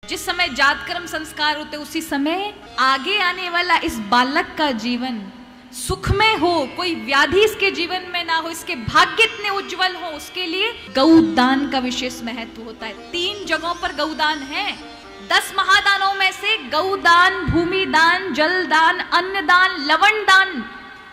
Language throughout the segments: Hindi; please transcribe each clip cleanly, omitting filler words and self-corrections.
जिस समय जात कर्म संस्कार होते उसी समय आगे आने वाला इस बालक का जीवन सुखमय हो, कोई व्याधि इसके जीवन में ना हो, इसके भाग्य इतने उज्जवल हो, उसके लिए गौदान का विशेष महत्व होता है। 3 जगहों पर गौदान है। 10 महादानों में से गौदान, भूमि दान, जल दान, अन्न दान, लवण दान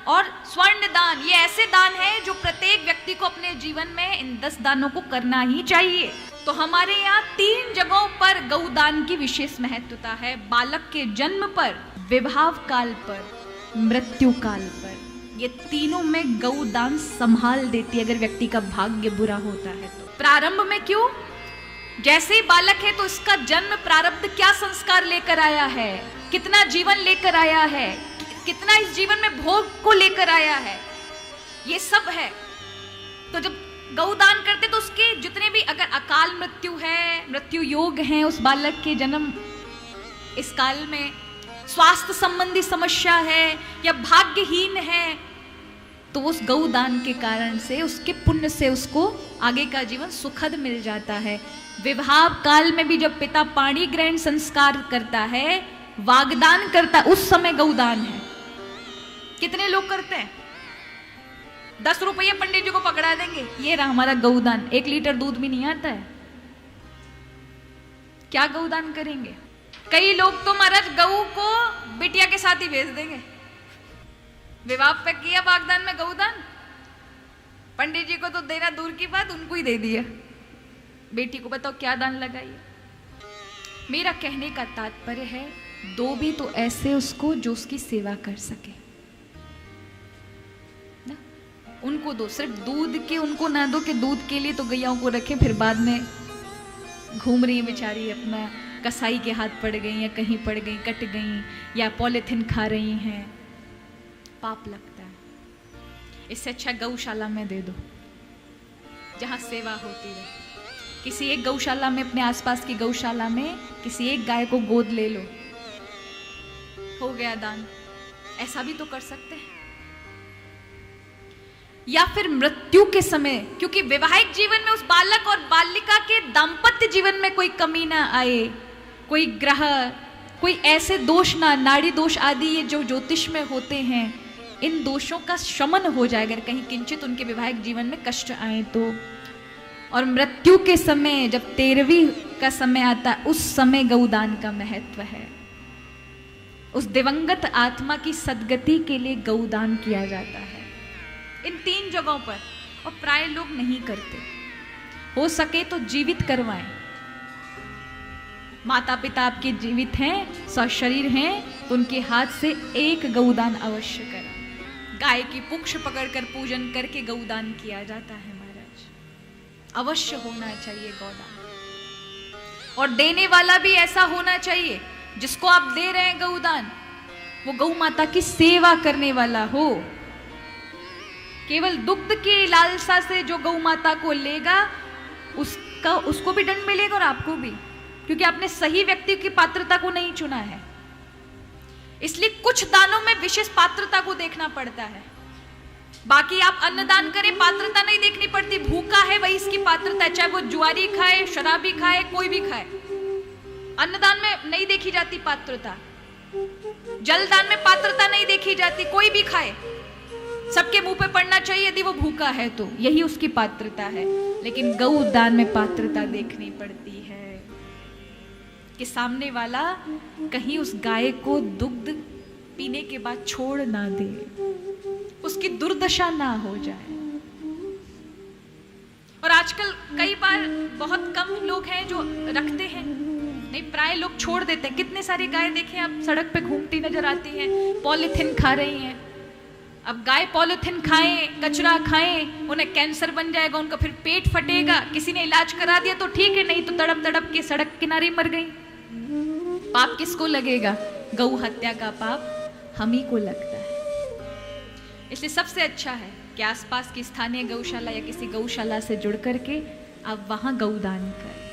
और स्वर्ण दान, ये ऐसे दान है जो प्रत्येक व्यक्ति को अपने जीवन में इन 10 दानों को करना ही चाहिए। तो हमारे यहाँ 3 जगहों पर गौदान की विशेष महत्वता है। बालक के जन्म पर, विवाह काल पर, मृत्यु काल पर, ये तीनों में गौदान संभाल देती है अगर व्यक्ति का भाग्य बुरा होता है तो। प्रारंभ में क्यों? जैसे ही बालक है तो इसका जन्म प्रारब्ध क्या संस्कार लेकर आया है, कितना जीवन लेकर आया है, कितना इस जीवन में भोग को लेकर आया है, ये सब है। तो जब गौदान करते तो उसके जितने भी, अगर अकाल मृत्यु है, मृत्यु योग है उस बालक के जन्म इस काल में, स्वास्थ्य संबंधी समस्या है या भाग्यहीन है, तो उस गौदान के कारण से, उसके पुण्य से उसको आगे का जीवन सुखद मिल जाता है। विवाह काल में भी जब पिता पाणी ग्रहण संस्कार करता है, वागदान करता है, उस समय गौदान है। कितने लोग करते हैं? 10 रुपये पंडित जी को पकड़ा देंगे, ये रहा हमारा गौदान। 1 लीटर दूध भी नहीं आता है, क्या गौदान करेंगे? कई लोग तो महाराज गऊ को बिटिया के साथ ही भेज देंगे। विवाह पे किया वागदान में गौदान, पंडित जी को तो देना दूर की बात, उनको ही दे दिया। बेटी को बताओ क्या दान लगाइए। मेरा कहने का तात्पर्य है, दो भी तो ऐसे उसको जो उसकी सेवा कर सके ना, उनको दो। सिर्फ दूध के उनको ना दो कि दूध के लिए तो गैयाओं को रखें, फिर बाद में घूम रही है बेचारी, अपना कसाई के हाथ पड़ गई या कहीं पड़ गई, कट गई, या पॉलिथीन खा रही हैं, पाप लगता है। इससे अच्छा गौशाला में दे दो जहां सेवा होती रहे। किसी एक गौशाला में, अपने आसपास की गौशाला में किसी एक गाय को गोद ले लो, हो गया दान। ऐसा भी तो कर सकते हैं। या फिर मृत्यु के समय, क्योंकि वैवाहिक जीवन में उस बालक और बालिका के दाम्पत्य जीवन में कोई कमी ना आए, कोई ग्रह, कोई ऐसे दोष ना, नाड़ी दोष आदि ये जो ज्योतिष में होते हैं, इन दोषों का शमन हो जाए अगर कहीं किंचित उनके वैवाहिक जीवन में कष्ट आए तो। और मृत्यु के समय, जब 13वीं का समय आता है, उस समय गौदान का महत्व है। उस दिवंगत आत्मा की सद्गति के लिए गौदान किया जाता है इन 3 जगहों पर, और प्राय लोग नहीं करते। हो सके तो जीवित करवाएं। माता पिता आपके जीवित हैं, सशरीर हैं, तो उनके हाथ से एक गौदान अवश्य करें। गाय की पुक्ष पकड़कर पूजन करके गौदान किया जाता है महाराज, अवश्य होना चाहिए गौदान। और देने वाला भी ऐसा होना चाहिए, जिसको आप दे रहे हैं गौदान, वो गौ माता की सेवा करने वाला हो। केवल दुग्ध की लालसा से जो गौ माता को लेगा, उसको भी दंड मिलेगा और आपको भी, क्योंकि आपने सही व्यक्ति की पात्रता को नहीं चुना है। इसलिए कुछ दानों में विशेष पात्रता को देखना पड़ता है। बाकी आप अन्नदान करें, पात्रता नहीं देखनी पड़ती। भूखा है वही इसकी पात्रता है, चाहे वो ज्वारी खाए, शराबी खाए, कोई भी खाए। अन्नदान में नहीं देखी जाती पात्रता, जलदान में पात्रता नहीं देखी जाती, कोई भी खाए, सबके मुंह पे पड़ना चाहिए यदि वो भूखा है तो, यही उसकी पात्रता है। लेकिन गौदान में पात्रता देखनी पड़ती है कि सामने वाला कहीं उस गाय को दुग्ध पीने के बाद छोड़ ना दे, उसकी दुर्दशा ना हो जाए। और आजकल कई बार बहुत कम लोग हैं जो रखते हैं, नहीं प्राय लोग छोड़ देते हैं। कितने सारी गाय देखें आप सड़क पे घूमती नजर आती हैं, पॉलिथीन खा रही हैं। अब गाय पॉलिथीन खाएं, कचरा खाएं, उन्हें कैंसर बन जाएगा, उनका फिर पेट फटेगा। किसी ने इलाज करा दिया तो ठीक है, नहीं तो तड़प तड़प के सड़क किनारे मर गई। पाप किसको लगेगा? गौ हत्या का पाप हम ही को लगता है। इसलिए सबसे अच्छा है कि आसपास की स्थानीय गौशाला या किसी गौशाला से जुड़ करके आप वहां गौदान करें।